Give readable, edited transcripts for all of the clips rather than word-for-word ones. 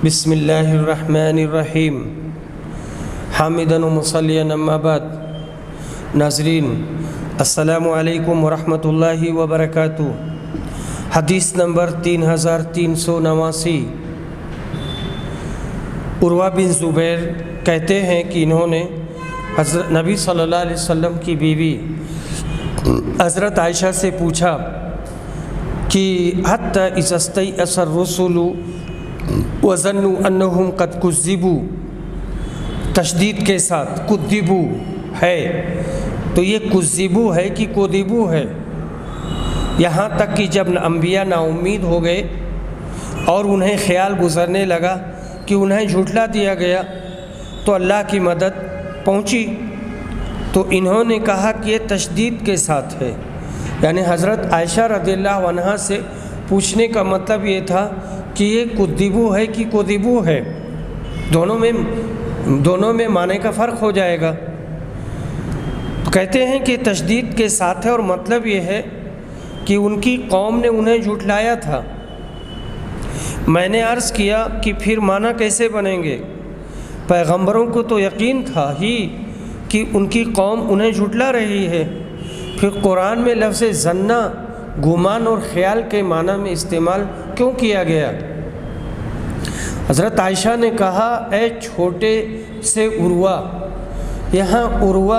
بسم اللہ الرحمن الرحیم حامداً و مصلیاً اما بعد۔ ناظرین السلام علیکم ورحمۃ اللہ وبرکاتہ۔ حدیث نمبر 3389۔ عروہ بن زبیر کہتے ہیں کہ انہوں نے حضرت نبی صلی اللہ علیہ وسلم کی بیوی حضرت عائشہ سے پوچھا کہ حتی اذا استیأس الرسل وظنوا انہم قد کذبوا، تشدید کے ساتھ کذبوا ہے، تو یہ کذبوا ہے کہ کذبوا ہے؟ یہاں تک کہ جب انبیاء نا امید ہو گئے اور انہیں خیال گزرنے لگا کہ انہیں جھٹلا دیا گیا تو اللہ کی مدد پہنچی، تو انہوں نے کہا کہ یہ تشدید کے ساتھ ہے۔ یعنی حضرت عائشہ رضی اللہ عنہا سے پوچھنے کا مطلب یہ تھا کہ یہ کذبوا ہے کہ کذبوا ہے، دونوں میں معنی کا فرق ہو جائے گا۔ کہتے ہیں کہ تشدید کے ساتھ ہے، اور مطلب یہ ہے کہ ان کی قوم نے انہیں جھٹلایا تھا۔ میں نے عرض کیا کہ پھر معنی کیسے بنیں گے؟ پیغمبروں کو تو یقین تھا ہی کہ ان کی قوم انہیں جھٹلا رہی ہے، پھر قرآن میں لفظ ظنّا گمان اور خیال کے معنی میں استعمال کیوں کیا گیا؟ حضرت عائشہ نے کہا اے چھوٹے سے عروہ، یہاں عروہ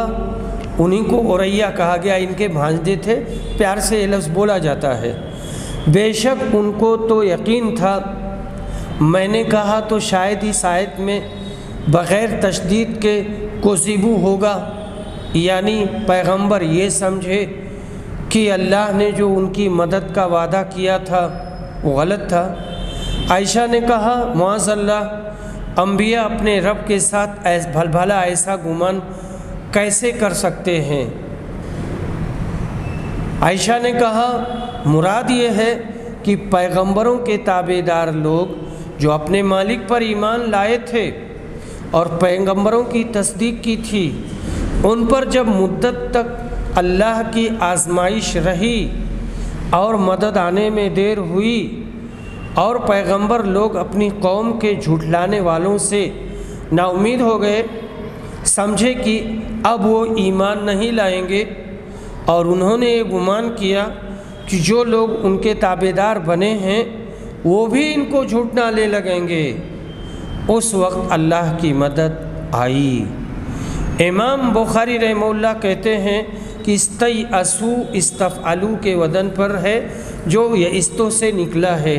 انہی کو عریہ کہا گیا، ان کے بھانجے تھے، پیار سے یہ لفظ بولا جاتا ہے۔ بے شک ان کو تو یقین تھا، میں نے کہا تو شاید اس آیت میں بغیر تشدید کے کذبوا ہوگا، یعنی پیغمبر یہ سمجھے کہ اللہ نے جو ان کی مدد کا وعدہ کیا تھا وہ غلط تھا۔ عائشہ نے کہا معاذ اللہ، انبیاء اپنے رب کے ساتھ بھلا ایسا گمان کیسے کر سکتے ہیں؟ عائشہ نے کہا مراد یہ ہے کہ پیغمبروں کے تابع دار لوگ جو اپنے مالک پر ایمان لائے تھے اور پیغمبروں کی تصدیق کی تھی، ان پر جب مدت تک اللہ کی آزمائش رہی اور مدد آنے میں دیر ہوئی اور پیغمبر لوگ اپنی قوم کے جھٹلانے والوں سے نا امید ہو گئے، سمجھے کہ اب وہ ایمان نہیں لائیں گے، اور انہوں نے یہ گمان کیا کہ جو لوگ ان کے تابع دار بنے ہیں وہ بھی ان کو جھٹلانے لگیں گے، اس وقت اللہ کی مدد آئی۔ امام بخاری رحمہ اللہ کہتے ہیں کہ استیأسو استفعلوا کے وزن پر ہے، جو یئستو سے نکلا ہے،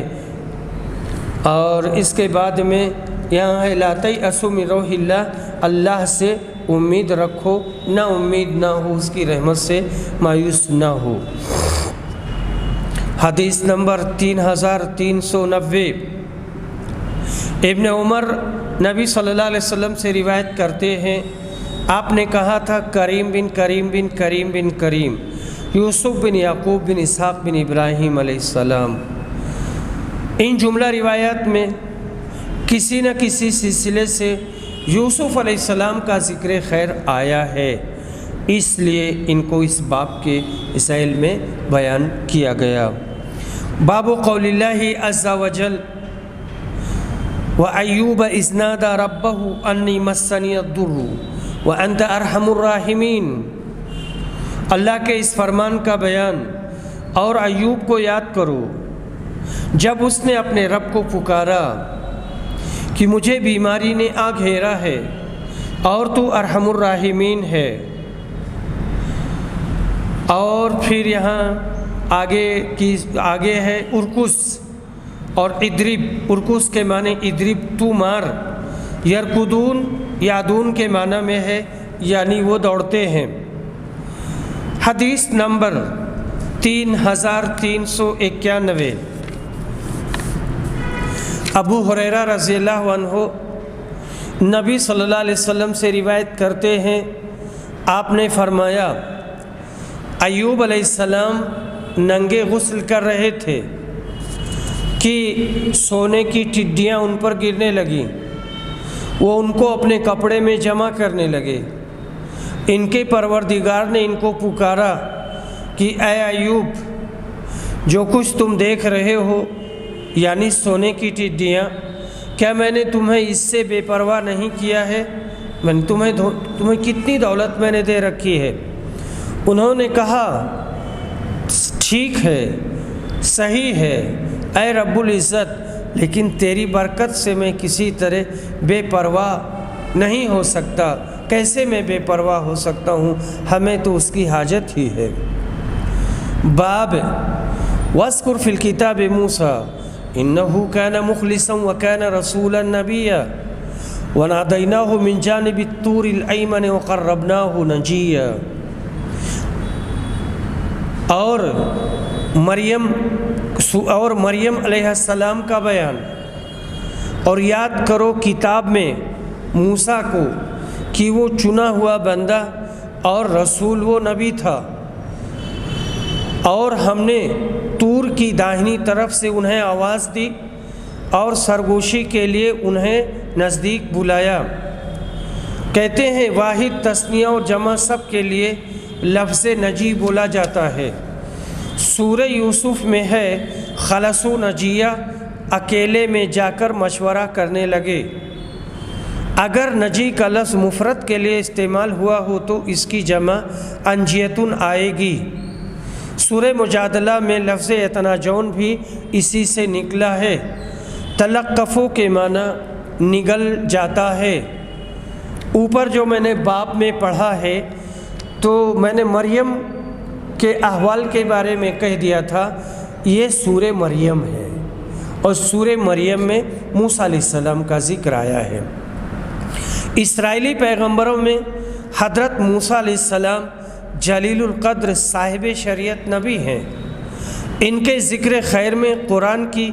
اور اس کے بعد میں یہاں ہے لا تیأسوا من روح اللہ، اللہ سے امید رکھو، نہ امید نہ ہو، اس کی رحمت سے مایوس نہ ہو۔ حدیث نمبر 3390۔ ابن عمر نبی صلی اللہ علیہ وسلم سے روایت کرتے ہیں، آپ نے کہا تھا کریم بن کریم بن کریم بن کریم، یوسف بن یعقوب بن اسحاق بن ابراہیم علیہ السلام۔ ان جملہ روایات میں کسی نہ کسی سلسلے سے یوسف علیہ السلام کا ذکر خیر آیا ہے، اس لیے ان کو اس باب کے مسائل میں بیان کیا گیا۔ باب قول اللہ عز وجل وَأَيُّوبَ إِذْ نَادَى رَبَّهُ أَنِّي مَسَّنِيَ الضُّرُّ وَأَنْتَ أَرْحَمُ الرَّاحِمِينَ، اللہ کے اس فرمان کا بیان، اور ایوب کو یاد کرو جب اس نے اپنے رب کو پکارا کہ مجھے بیماری نے آ گھیرا ہے اور تو ارحم الراحمین ہے۔ اور پھر یہاں آگے ہے ارکس اور ادرب، ارکس کے معنی ادرب تو مار، یرکدون یادون کے معنی میں ہے یعنی وہ دوڑتے ہیں۔ حدیث نمبر 3391۔ ابو ہریرہ رضی اللہ عنہ نبی صلی اللہ علیہ وسلم سے روایت کرتے ہیں، آپ نے فرمایا ایوب علیہ السلام ننگے غسل کر رہے تھے کہ سونے کی ٹڈیاں ان پر گرنے لگیں، وہ ان کو اپنے کپڑے میں جمع کرنے لگے۔ ان کے پروردگار نے ان کو پکارا کہ اے ایوب، جو کچھ تم دیکھ رہے ہو یعنی سونے کی ٹڈیاں، کیا میں نے تمہیں اس سے بے پرواہ نہیں کیا ہے؟ میں نے تمہیں کتنی دولت میں نے دے رکھی ہے۔ انہوں نے کہا ٹھیک ہے، صحیح ہے اے رب العزت، لیکن تیری برکت سے میں کسی طرح بے پرواہ نہیں ہو سکتا۔ کیسے میں بے پرواہ ہو سکتا ہوں؟ ہمیں تو اس کی حاجت ہی ہے۔ باب واذکر فی الکتاب موسیٰ انہ کان مخلصا وکان رسولا نبیا ونادیناہ من جانب الطور الایمن وقربناہ نجیا۔ اور مریم علیہ السلام کا بیان، اور یاد کرو کتاب میں موسیٰ کو کہ وہ چنا ہوا بندہ اور رسول و نبی تھا، اور ہم نے طور کی داہنی طرف سے انہیں آواز دی اور سرگوشی کے لیے انہیں نزدیک بلایا۔ کہتے ہیں واحد، تثنیہ اور جمع سب کے لیے لفظ نجی بولا جاتا ہے۔ سورہ یوسف میں ہے خلصو نجیہ، اکیلے میں جا کر مشورہ کرنے لگے۔ اگر نجی کا لفظ مفرد کے لیے استعمال ہوا ہو تو اس کی جمع انجیتن آئے گی۔ سورہ مجادلہ میں لفظ یتناجون بھی اسی سے نکلا ہے۔ تلقفو کے معنی نگل جاتا ہے۔ اوپر جو میں نے باب میں پڑھا ہے تو میں نے مریم کے احوال کے بارے میں کہہ دیا تھا، یہ سورہ مریم ہے، اور سورہ مریم میں موسیٰ علیہ السلام کا ذکر آیا ہے۔ اسرائیلی پیغمبروں میں حضرت موسیٰ علیہ السلام جلیل القدر صاحب شریعت نبی ہیں۔ ان کے ذکر خیر میں قرآن کی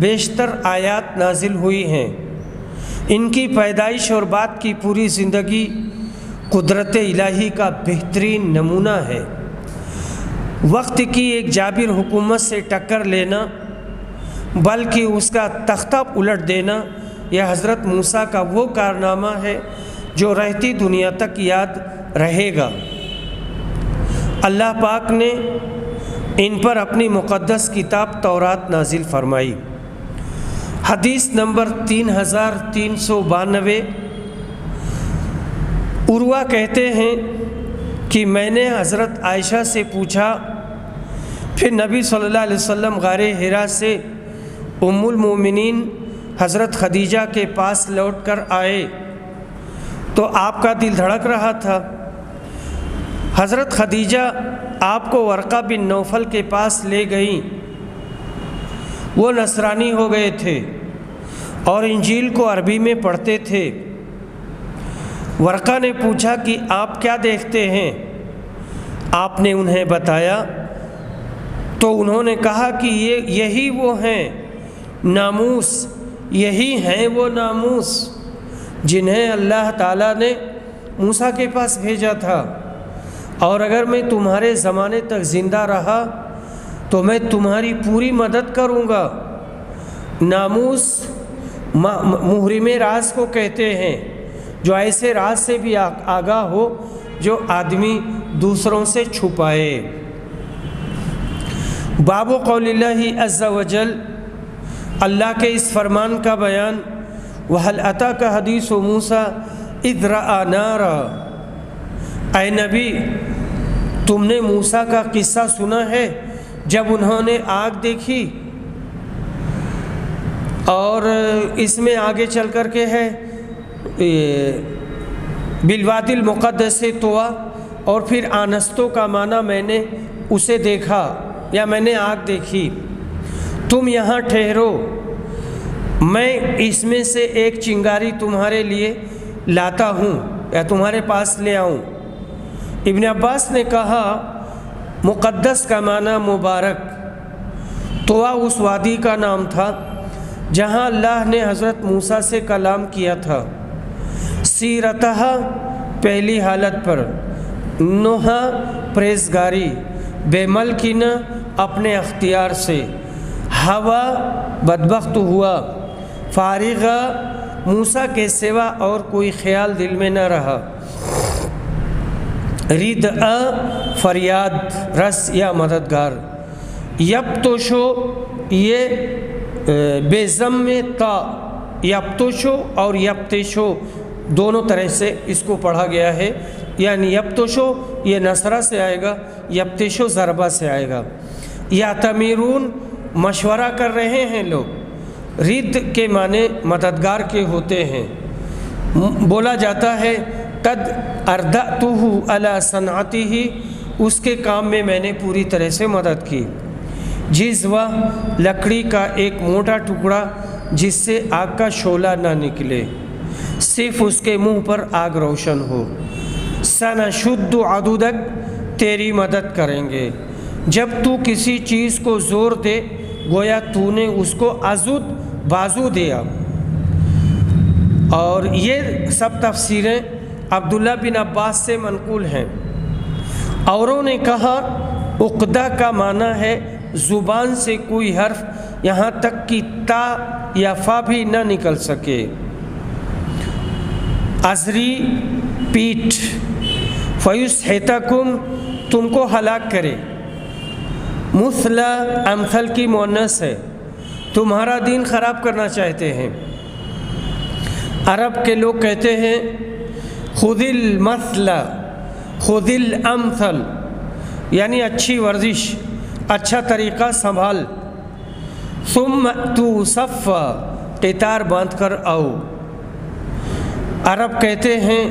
بیشتر آیات نازل ہوئی ہیں۔ ان کی پیدائش اور بعد کی پوری زندگی قدرت الہی کا بہترین نمونہ ہے۔ وقت کی ایک جابر حکومت سے ٹکر لینا بلکہ اس کا تختہ الٹ دینا یہ حضرت موسیٰ کا وہ کارنامہ ہے جو رہتی دنیا تک یاد رہے گا۔ اللہ پاک نے ان پر اپنی مقدس کتاب تورات نازل فرمائی۔ حدیث نمبر 3392۔ عروہ کہتے ہیں کہ میں نے حضرت عائشہ سے پوچھا، پھر نبی صلی اللہ علیہ وسلم غار حرا سے ام المومنین حضرت خدیجہ کے پاس لوٹ کر آئے تو آپ کا دل دھڑک رہا تھا۔ حضرت خدیجہ آپ کو ورقہ بن نوفل کے پاس لے گئیں۔ وہ نصرانی ہو گئے تھے اور انجیل کو عربی میں پڑھتے تھے۔ ورقہ نے پوچھا کہ آپ کیا دیکھتے ہیں؟ آپ نے انہیں بتایا تو انہوں نے کہا کہ یہی وہ ہیں ناموس، یہی ہیں وہ ناموس جنہیں اللہ تعالیٰ نے موسیٰ کے پاس بھیجا تھا، اور اگر میں تمہارے زمانے تک زندہ رہا تو میں تمہاری پوری مدد کروں گا۔ ناموس محرم راز کو کہتے ہیں، جو ایسے راز سے بھی آگاہ ہو جو آدمی دوسروں سے چھپائے۔ باب قول اللہ عز وجل، اللہ کے اس فرمان کا بیان، وَهَلْ أَتَاكَ حَدِيثُ مُوسَىٰ إِذْ رَأَىٰ نَارًا، اے نبی تم نے موسیٰ کا قصہ سنا ہے جب انہوں نے آگ دیکھی؟ اور اس میں آگے چل کر کے ہے بالوادی المقدس طویٰ، اور پھر آنستو کا معنی میں نے اسے دیکھا یا میں نے آگ دیکھی۔ تم یہاں ٹھہرو، میں اس میں سے ایک چنگاری تمہارے لیے لاتا ہوں یا تمہارے پاس لے آؤں۔ ابن عباس نے کہا مقدس کا معنی مبارک۔ طویٰ اس وادی کا نام تھا جہاں اللہ نے حضرت موسیٰ سے کلام کیا تھا۔ سیرتہا پہلی حالت پر، نوحا پریزگاری، بے ملکینہ اپنے اختیار سے، ہوا بدبخت ہوا، فارغہ موسیٰ کے سوا اور کوئی خیال دل میں نہ رہا، ردآ فریاد رس یا مددگار، یبتشو یہ بے ضم تا یبتشو اور یبتشو دونوں طرح سے اس کو پڑھا گیا ہے، یعنی یبتشو یہ نصرہ سے آئے گا، یبتشو ضربہ سے آئے گا۔ یعتمیرون مشورہ کر رہے ہیں لوگ، رد کے معنی مددگار کے ہوتے ہیں۔ بولا جاتا ہے قد اردأتہ علی صنعتہ، اس کے کام میں میں نے پوری طرح سے مدد کی۔ جزوہ لکڑی کا ایک موٹا ٹکڑا جس سے آگ کا شعلہ نہ نکلے، صرف اس کے منہ پر آگ روشن ہو۔ سنشد عضدک، تیری مدد کریں گے۔ جب تو کسی چیز کو زور دے گویا تو نے اس کو عضد بازو دیا۔ اور یہ سب تفسیریں عبداللہ بن عباس سے منقول ہیں۔ اوروں نے کہا عقدہ کا معنی ہے زبان سے کوئی حرف یہاں تک کہ تا یا فا بھی نہ نکل سکے۔ ازری پیٹھ، فیسحتکم، تم کو ہلاک کرے۔ مثلا امثل کی مؤنث ہے، تمہارا دین خراب کرنا چاہتے ہیں۔ عرب کے لوگ کہتے ہیں خذ المثل خذ الامثل، یعنی اچھی ورزش، اچھا طریقہ سنبھال۔ ثم تو صفا، قطار باندھ کر آؤ۔ عرب کہتے ہیں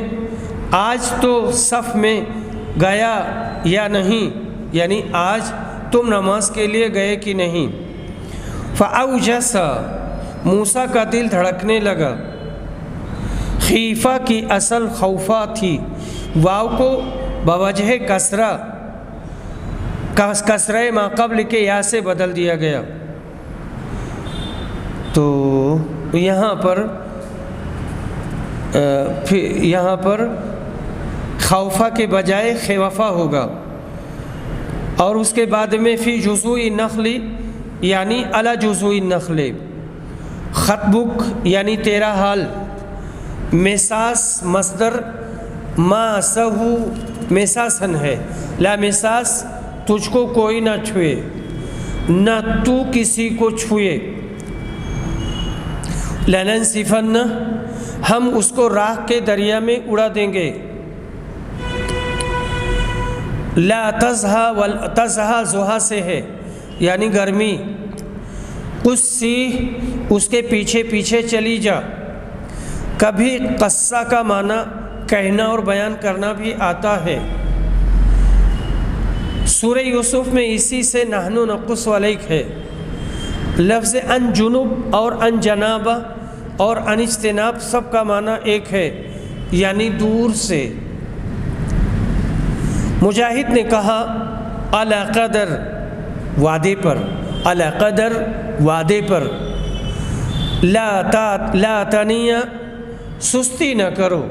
آج تو صف میں گیا یا نہیں، یعنی آج تم نماز کے لیے گئے کہ نہیں۔ فاوجس، موسیٰ کا دل دھڑکنے لگا۔ خیفہ کی اصل خوفہ تھی، واو کو بوجہ کسرہ کسرہ ما قبل کے یا سے بدل دیا گیا، تو یہاں پر خوفہ کے بجائے خوفہ ہوگا۔ اور اس کے بعد میں فی جزوء النخل، یعنی علی جزوء النخل۔ خطبک یعنی تیرا حال۔ مساس مصدر ماسہو مساسن ہے، لا مساس، تجھ کو کوئی نہ چھوئے، نہ تو کسی کو چھوئے۔ لننسفن، ہم اس کو راہ کے دریا میں اڑا دیں گے۔ لا تزہا زہا سے ہے، یعنی گرمی۔ قصی، اس کے پیچھے پیچھے چلی جا۔ کبھی قصہ کا معنی کہنا اور بیان کرنا بھی آتا ہے۔ سورہ یوسف میں اسی سے نحن نقص علیک ہے۔ لفظ ان جنوب اور ان جناب اور ان اجتناب سب کا معنی ایک ہے، یعنی دور سے۔ مجاہد نے کہا علی قدر، وعدے پر، علی قدر، وعدے پر۔ لا تنیہ، سستی نہ کرو۔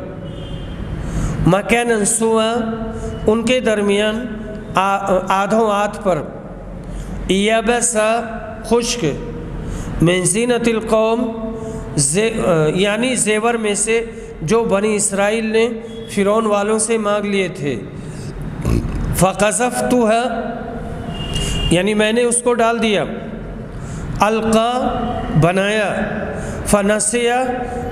مکانن سوا، ان کے درمیان آدھوں آدھ پر۔ یبسا، خشک۔ من زینت القوم، یعنی زیور میں سے جو بنی اسرائیل نے فرعون والوں سے مانگ لیے تھے۔ فقذفتھا، یعنی میں نے اس کو ڈال دیا۔ القا، بنایا۔ فنسیا،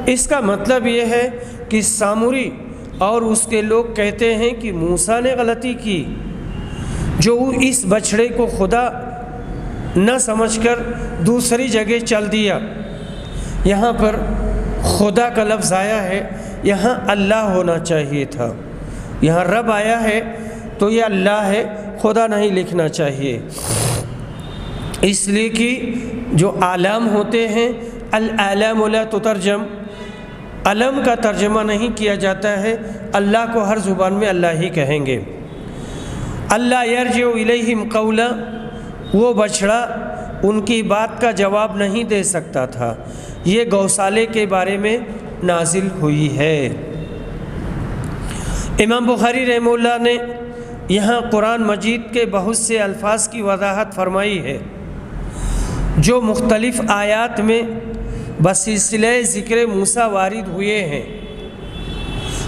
اس کا مطلب یہ ہے کہ سامری اور اس کے لوگ کہتے ہیں کہ موسیٰ نے غلطی کی، جو اس بچھڑے کو خدا نہ سمجھ کر دوسری جگہ چل دیا۔ یہاں پر خدا کا لفظ آیا ہے، یہاں اللہ ہونا چاہیے تھا۔ یہاں رب آیا ہے تو یہ اللہ ہے، خدا نہیں لکھنا چاہیے، اس لیے کہ جو اعلام ہوتے ہیں الاعلام لا تترجم، علم کا ترجمہ نہیں کیا جاتا ہے، اللہ کو ہر زبان میں اللہ ہی کہیں گے۔ اللہ یرجع الیہم قولا، وہ بچڑا ان کی بات کا جواب نہیں دے سکتا تھا۔ یہ گوسالے کے بارے میں نازل ہوئی ہے۔ امام بخاری رحمہ اللہ نے یہاں قرآن مجید کے بہت سے الفاظ کی وضاحت فرمائی ہے جو مختلف آیات میں بسلسلہ ذکر موسیٰ وارد ہوئے ہیں۔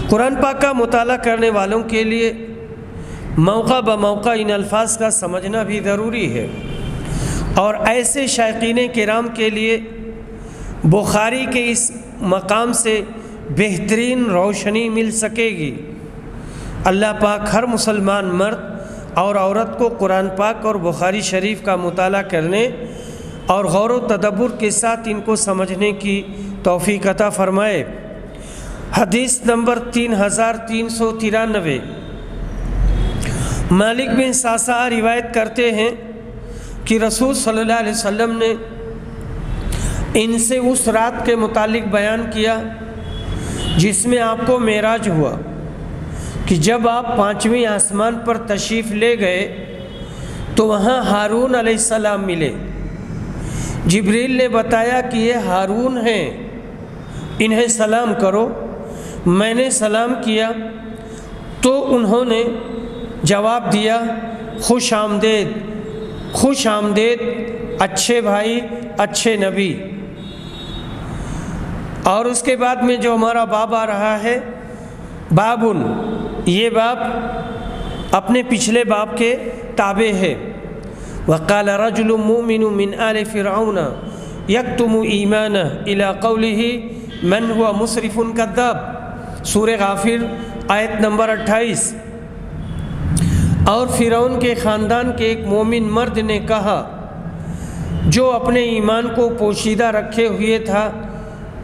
قرآن پاک کا مطالعہ کرنے والوں کے لیے موقع بموقع ان الفاظ کا سمجھنا بھی ضروری ہے، اور ایسے شائقین کرام کے لیے بخاری کے اس مقام سے بہترین روشنی مل سکے گی۔ اللہ پاک ہر مسلمان مرد اور عورت کو قرآن پاک اور بخاری شریف کا مطالعہ کرنے اور غور و تدبر کے ساتھ ان کو سمجھنے کی توفیق عطا فرمائے۔ حدیث نمبر 3393، مالک بن ساسا روایت کرتے ہیں کہ رسول صلی اللہ علیہ وسلم نے ان سے اس رات کے متعلق بیان کیا جس میں آپ کو معراج ہوا کہ جب آپ 5ویں آسمان پر تشریف لے گئے تو وہاں ہارون علیہ السلام ملے۔ جبریل نے بتایا کہ یہ ہارون ہیں، انہیں سلام کرو۔ میں نے سلام کیا تو انہوں نے جواب دیا، خوش آمدید، خوش آمدید اچھے بھائی، اچھے نبی۔ اور اس کے بعد میں جو ہمارا باب آ رہا ہے، بابن، یہ باب اپنے پچھلے باب کے تابع ہے۔ وقال رجل مؤمن من آل فرعون یکتم ایمانہ الی قولہ من هو مسرف کذاب، سورہ غافر آیت نمبر 28۔ اور فرعون کے خاندان کے ایک مومن مرد نے کہا جو اپنے ایمان کو پوشیدہ رکھے ہوئے تھا،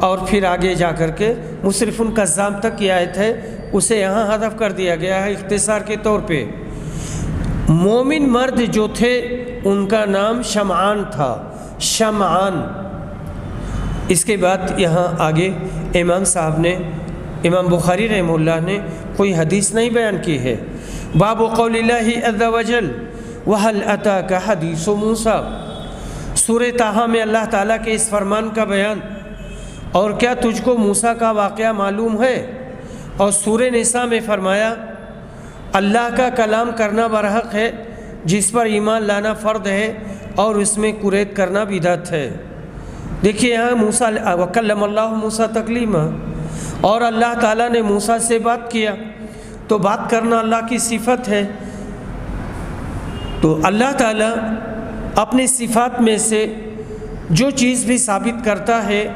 اور پھر آگے جا کر کے مسرف کذاب تک کی آیت ہے، اسے یہاں حذف کر دیا گیا ہے اختصار کے طور پہ۔ مومن مرد جو تھے ان کا نام شمعان تھا، شمعان۔ اس کے بعد یہاں آگے امام صاحب نے، امام بخاری رحمہ اللہ نے کوئی حدیث نہیں بیان کی ہے۔ باب قول اللہ عز وجل وَهَلْ أَتَاكَ حَدِيثُ مُوسَىٰ، سورہ طٰہٰ میں اللہ تعالیٰ کے اس فرمان کا بیان، اور کیا تجھ کو موسیٰ کا واقعہ معلوم ہے؟ اور سورہ نساء میں فرمایا اللہ کا کلام کرنا برحق ہے، جس پر ایمان لانا فرض ہے، اور اس میں قریت کرنا بدعت ہے۔ دیکھیے یہاں موسیٰ وَكَلَّمَ اللَّهُ مُوسَىٰ تَكْلِیمًا، اور اللہ تعالیٰ نے موسیٰ سے بات کیا، تو بات کرنا اللہ کی صفت ہے۔ تو اللہ تعالیٰ اپنی صفات میں سے جو چیز بھی ثابت کرتا ہے،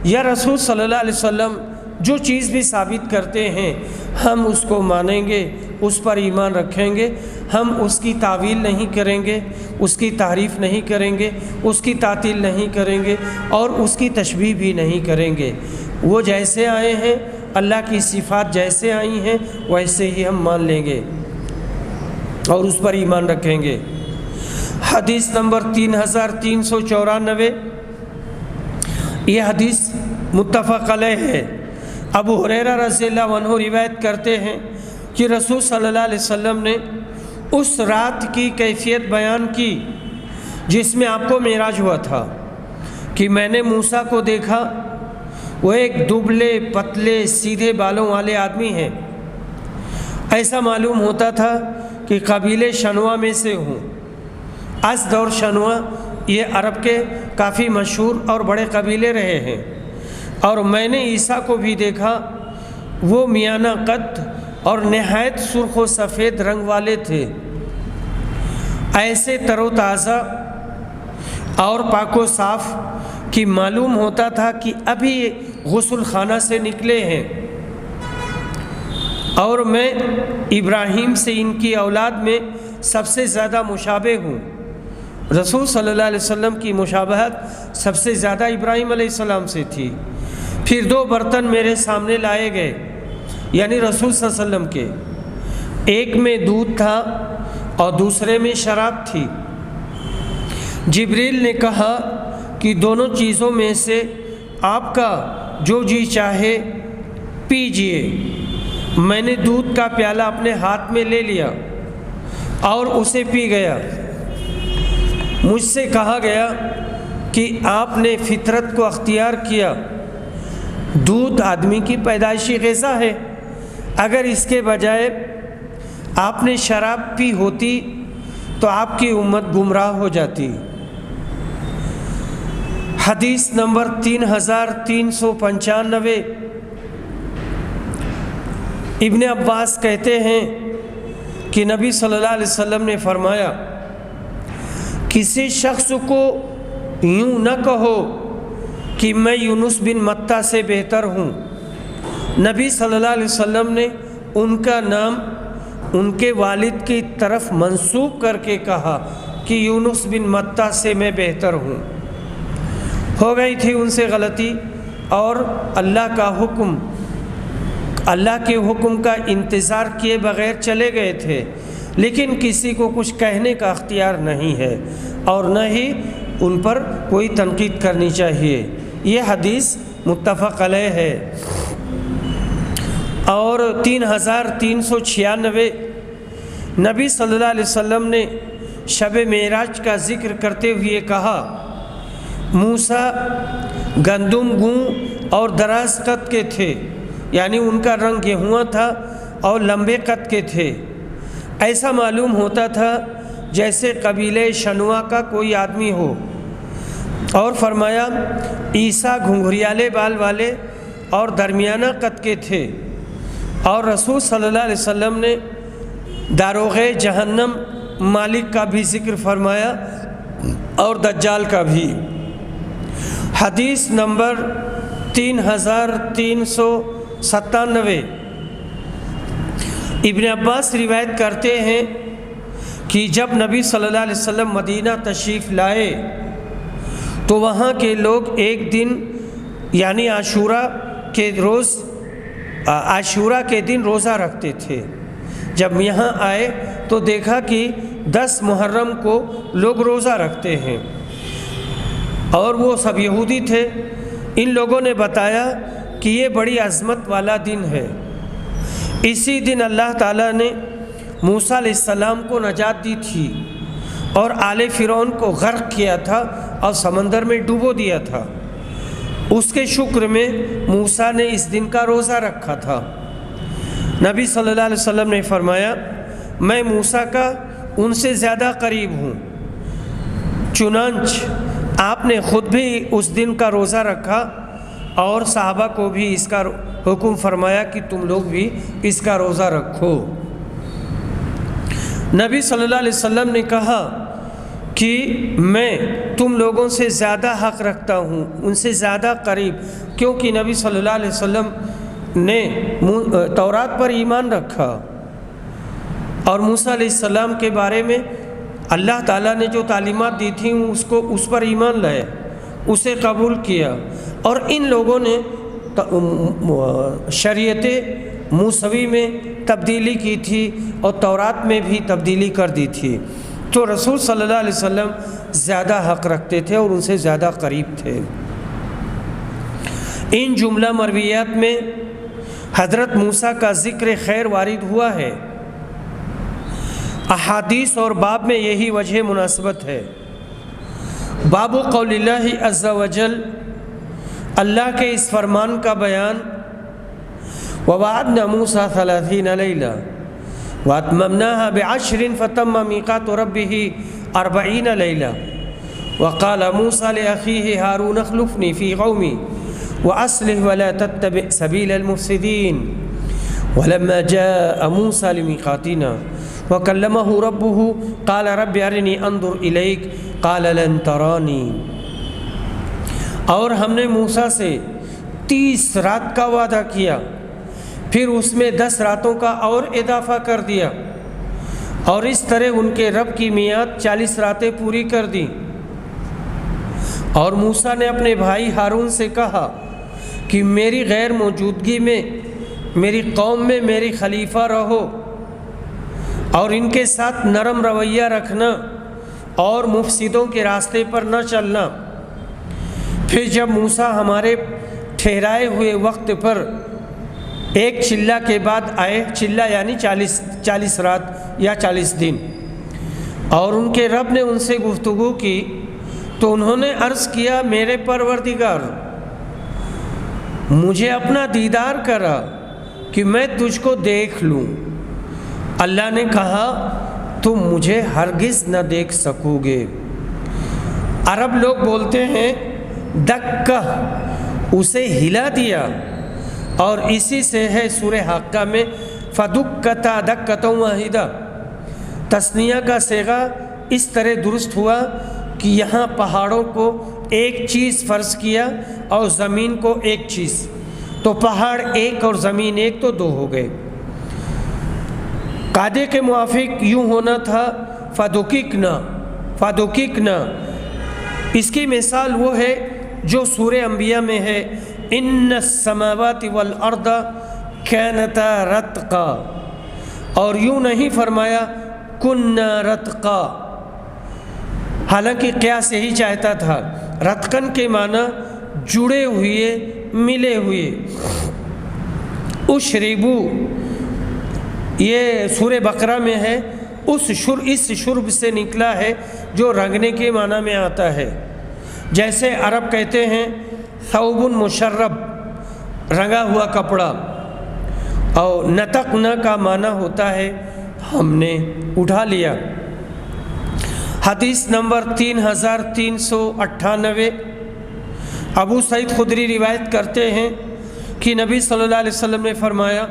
یا رسول صلی اللہ علیہ وسلم جو چیز بھی ثابت کرتے ہیں، ہم اس کو مانیں گے، اس پر ایمان رکھیں گے۔ ہم اس کی تعویل نہیں کریں گے، اس کی تعریف نہیں کریں گے، اس کی تعطیل نہیں کریں گے، اور اس کی تشبیہ بھی نہیں کریں گے۔ وہ جیسے آئے ہیں، اللہ کی صفات جیسے آئی ہیں، ویسے ہی ہم مان لیں گے اور اس پر ایمان رکھیں گے۔ حدیث نمبر 3394، یہ حدیث متفق علیہ ہے۔ ابو ہریرہ رضی اللہ عنہ روایت کرتے ہیں کہ رسول صلی اللہ علیہ وسلم نے اس رات کی کیفیت بیان کی جس میں آپ کو معراج ہوا تھا، کہ میں نے موسیٰ کو دیکھا، وہ ایک دبلے پتلے سیدھے بالوں والے آدمی ہیں، ایسا معلوم ہوتا تھا کہ قبیلے شنوا میں سے ہوں۔ اسد اور شنوا یہ عرب کے کافی مشہور اور بڑے قبیلے رہے ہیں۔ اور میں نے عیسیٰ کو بھی دیکھا، وہ میانہ قد اور نہایت سرخ و سفید رنگ والے تھے، ایسے تر و تازہ اور پاک و صاف کہ معلوم ہوتا تھا کہ ابھی غسل خانہ سے نکلے ہیں۔ اور میں ابراہیم سے ان کی اولاد میں سب سے زیادہ مشابہ ہوں۔ رسول صلی اللہ علیہ وسلم کی مشابہت سب سے زیادہ ابراہیم علیہ السلام سے تھی۔ پھر 2 برتن میرے سامنے لائے گئے، یعنی رسول صلی اللہ علیہ وسلم کے، ایک میں دودھ تھا اور دوسرے میں شراب تھی۔ جبریل نے کہا کہ دونوں چیزوں میں سے آپ کا جو جی چاہے پیجئے۔ میں نے دودھ کا پیالہ اپنے ہاتھ میں لے لیا اور اسے پی گیا۔ مجھ سے کہا گیا کہ آپ نے فطرت کو اختیار کیا، دودھ آدمی کی پیدائشی غذا ہے، اگر اس کے بجائے آپ نے شراب پی ہوتی تو آپ کی امت گمراہ ہو جاتی۔ حدیث نمبر 3395، ابن عباس کہتے ہیں کہ نبی صلی اللہ علیہ وسلم نے فرمایا، کسی شخص کو یوں نہ کہو کہ میں یونس بن متیٰ سے بہتر ہوں۔ نبی صلی اللہ علیہ وسلم نے ان کا نام ان کے والد کی طرف منسوب کر کے کہا کہ یونس بن متیٰ سے میں بہتر ہوں۔ ہو گئی تھی ان سے غلطی اور اللہ کے حکم کا انتظار کیے بغیر چلے گئے تھے، لیکن کسی کو کچھ کہنے کا اختیار نہیں ہے اور نہ ہی ان پر کوئی تنقید کرنی چاہیے۔ یہ حدیث متفق علیہ ہے۔ اور 3396 نبی صلی اللہ علیہ وسلم نے شب معراج کا ذکر کرتے ہوئے کہا، موسیٰ گندم گوں اور دراز قد کے تھے، یعنی ان کا رنگ گیہواں تھا اور لمبے قد کے تھے، ایسا معلوم ہوتا تھا جیسے قبیلہ شنوا کا کوئی آدمی ہو۔ اور فرمایا عیسیٰ گھنگھریالے بال والے اور درمیانہ قد کے تھے۔ اور رسول صلی اللہ علیہ وسلم نے داروغ جہنم مالک کا بھی ذکر فرمایا اور دجال کا بھی۔ حدیث نمبر 3397 ابن عباس روایت کرتے ہیں کہ جب نبی صلی اللہ علیہ وسلم مدینہ تشریف لائے تو وہاں کے لوگ ایک دن یعنی عاشورہ کے دن روزہ رکھتے تھے۔ جب یہاں آئے تو دیکھا کہ 10 محرم کو لوگ روزہ رکھتے ہیں اور وہ سب یہودی تھے۔ ان لوگوں نے بتایا کہ یہ بڑی عظمت والا دن ہے، اسی دن اللہ تعالیٰ نے موسیٰ علیہ السلام کو نجات دی تھی اور آل فرعون کو غرق کیا تھا اور سمندر میں ڈبو دیا تھا۔ اس کے شکر میں موسیٰ نے اس دن کا روزہ رکھا تھا۔ نبی صلی اللہ علیہ وسلم نے فرمایا، میں موسیٰ کا ان سے زیادہ قریب ہوں۔ چنانچہ آپ نے خود بھی اس دن کا روزہ رکھا اور صحابہ کو بھی اس کا حکم فرمایا کہ تم لوگ بھی اس کا روزہ رکھو۔ نبی صلی اللہ علیہ وسلم نے کہا کہ میں تم لوگوں سے زیادہ حق رکھتا ہوں، ان سے زیادہ قریب، کیونکہ نبی صلی اللہ علیہ وسلم نے تورات پر ایمان رکھا اور موسیٰ علیہ السلام کے بارے میں اللہ تعالیٰ نے جو تعلیمات دی تھیں اس پر ایمان لائے، اسے قبول کیا۔ اور ان لوگوں نے شریعت موسوی میں تبدیلی کی تھی اور تورات میں بھی تبدیلی کر دی تھی، تو رسول صلی اللہ علیہ وسلم زیادہ حق رکھتے تھے اور ان سے زیادہ قریب تھے۔ ان جملہ مرویات میں حضرت موسیٰ کا ذکر خیر وارد ہوا ہے۔ احادیث اور باب میں یہی وجہ مناسبت ہے۔ باب قول اللہ عز وجل، اللہ کے اس فرمان کا بیان، وَوَعَدْنَا مُوسَىٰ 30 لَيْلَةً وَأَتْمَمْنَاهَا بِعَشْرٍ فَتَمَّ مِيقَاتُ رَبِّهِ 40 لَيْلَةً وَقَالَ مُوسَىٰ لِأَخِيهِ هَارُونَ اخْلُفْنِي فِي قَوْمِي وَأَصْلِحْ وَلَا تَتَّبِعْ سَبِيلَ الْمُفْسِدِينَ وَلَمَّا جَاءَ مُوسَىٰ لِمِيقَاتِنَا وَكَلَّمَهُ رَبُّهُ قَالَ رَبِّ أَرِنِي أَنظُرْ إِلَيْكَ قَالَ لَن تَرَانِي۔ اور ہم نے موسیٰ سے 30 رات کا وعدہ کیا، پھر اس میں 10 راتوں کا اور اضافہ کر دیا، اور اس طرح ان کے رب کی میعاد 40 راتیں پوری کر دیں۔ اور موسیٰ نے اپنے بھائی ہارون سے کہا کہ میری غیر موجودگی میں میری قوم میں میری خلیفہ رہو اور ان کے ساتھ نرم رویہ رکھنا اور مفسدوں کے راستے پر نہ چلنا۔ پھر جب موسیٰ ہمارے ٹھہرائے ہوئے وقت پر ایک چلہ کے بعد آئے، چلہ یعنی 40 رات یا 40 دن، اور ان کے رب نے ان سے گفتگو کی تو انہوں نے عرض کیا، میرے پروردگار مجھے اپنا دیدار کرا کہ میں تجھ کو دیکھ لوں۔ اللہ نے کہا تم مجھے ہرگز نہ دیکھ سکو گے۔ عرب لوگ بولتے ہیں دکہ، اسے ہلا دیا، اور اسی سے ہے سورہ حاقہ میں فدکتا دکتوں واحدہ۔ تثنیہ کا صیغہ اس طرح درست ہوا کہ یہاں پہاڑوں کو ایک چیز فرض کیا اور زمین کو ایک چیز، تو پہاڑ ایک اور زمین ایک تو دو ہو گئے۔ قاعدے کے موافق یوں ہونا تھا فَدُكِكْنَا۔ اس کی مثال وہ ہے جو سورہ انبیاء میں ہے، اِنَّ السَّمَاوَاتِ وَالْأَرْضَ كَانَتَا رَتْقًا، اور یوں نہیں فرمایا كُنَّا رَتْقًا، حالانکہ قیاس یہی چاہتا تھا۔ رتقن کے معنی جڑے ہوئے، ملے ہوئے۔ اشربو، یہ سورہ بقرہ میں ہے، اس شرب سے نکلا ہے جو رنگنے کے معنی میں آتا ہے۔ جیسے عرب کہتے ہیں ثوب مشرب، رنگا ہوا کپڑا، اور نتقنا کا معنی ہوتا ہے ہم نے اٹھا لیا۔ حدیث نمبر 3398، ابو سعید خدری روایت کرتے ہیں کہ نبی صلی اللہ علیہ وسلم نے فرمایا،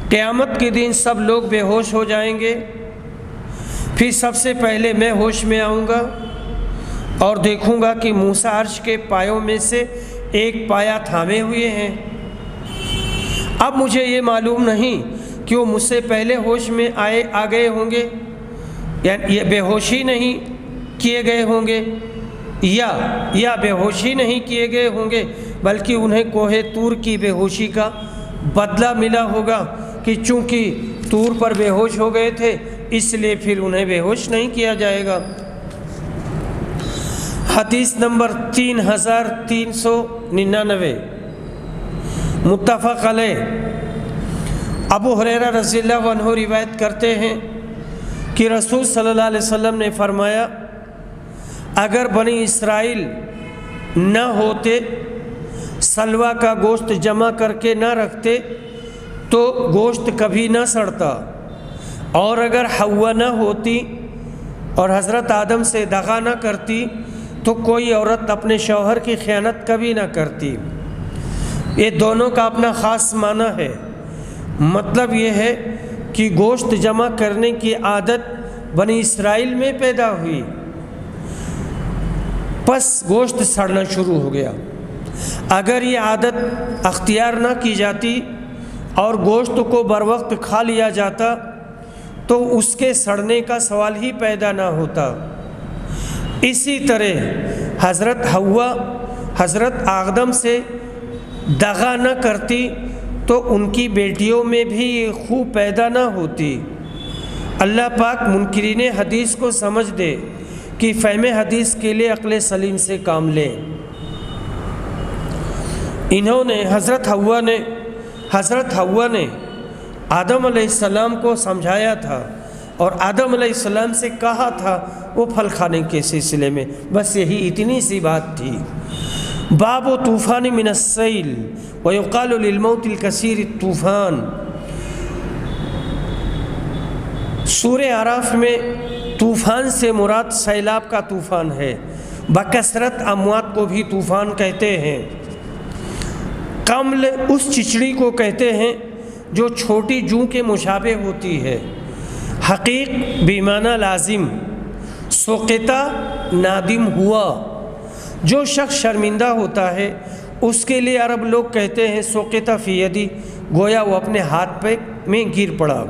قیامت کے دن سب لوگ بے ہوش ہو جائیں گے، پھر سب سے پہلے میں ہوش میں آؤں گا اور دیکھوں گا کہ موسیٰ عرش کے پایوں میں سے ایک پایا تھامے ہوئے ہیں۔ اب مجھے یہ معلوم نہیں کہ وہ مجھ سے پہلے ہوش میں آ گئے ہوں گے، یعنی یہ بے ہوشی نہیں کیے گئے ہوں گے، یا بے ہوشی نہیں کیے گئے ہوں گے، بلکہ انہیں کوہ طور کی بے ہوشی کا بدلہ ملا ہوگا کہ چونکہ طور پر بے ہوش ہو گئے تھے اس لیے پھر انہیں بے ہوش نہیں کیا جائے گا۔ حدیث نمبر 3399، متفق علیہ، ابو ہریرہ رضی اللہ عنہ روایت کرتے ہیں کہ رسول صلی اللہ علیہ وسلم نے فرمایا، اگر بنی اسرائیل نہ ہوتے، سلوہ کا گوشت جمع کر کے نہ رکھتے تو گوشت کبھی نہ سڑتا، اور اگر حوا نہ ہوتی اور حضرت آدم سے دغا نہ کرتی تو کوئی عورت اپنے شوہر کی خیانت کبھی نہ کرتی۔ یہ دونوں کا اپنا خاص معنی ہے۔ مطلب یہ ہے کہ گوشت جمع کرنے کی عادت بنی اسرائیل میں پیدا ہوئی، پس گوشت سڑنا شروع ہو گیا۔ اگر یہ عادت اختیار نہ کی جاتی اور گوشت کو بر وقت کھا لیا جاتا تو اس کے سڑنے کا سوال ہی پیدا نہ ہوتا۔ اسی طرح حضرت حوا حضرت آدم سے دغا نہ کرتی تو ان کی بیٹیوں میں بھی یہ خو پیدا نہ ہوتی۔ اللہ پاک منکرین حدیث کو سمجھ دے کہ فہم حدیث کے لیے عقل سلیم سے کام لے۔ انہوں نے حضرت حوا نے آدم علیہ السلام کو سمجھایا تھا اور آدم علیہ السلام سے کہا تھا وہ پھل کھانے کے سلسلے میں، بس یہی اتنی سی بات تھی۔ باب طوفان من السیل ویقال للموت الکثیر الطوفان۔ سورہ اعراف میں طوفان سے مراد سیلاب کا طوفان ہے، بکثرت اموات کو بھی طوفان کہتے ہیں۔ قمل اس چچڑی کو کہتے ہیں جو چھوٹی جوں کے مشابہ ہوتی ہے۔ حقیق بیمانہ لازم، سقطہ نادم ہوا، جو شخص شرمندہ ہوتا ہے اس کے لیے عرب لوگ کہتے ہیں سقطہ فی یدی، گویا وہ اپنے ہاتھ پہ میں گر پڑا۔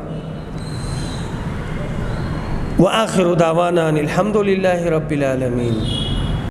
وآخر دعوانا الحمد للہ رب العالمین۔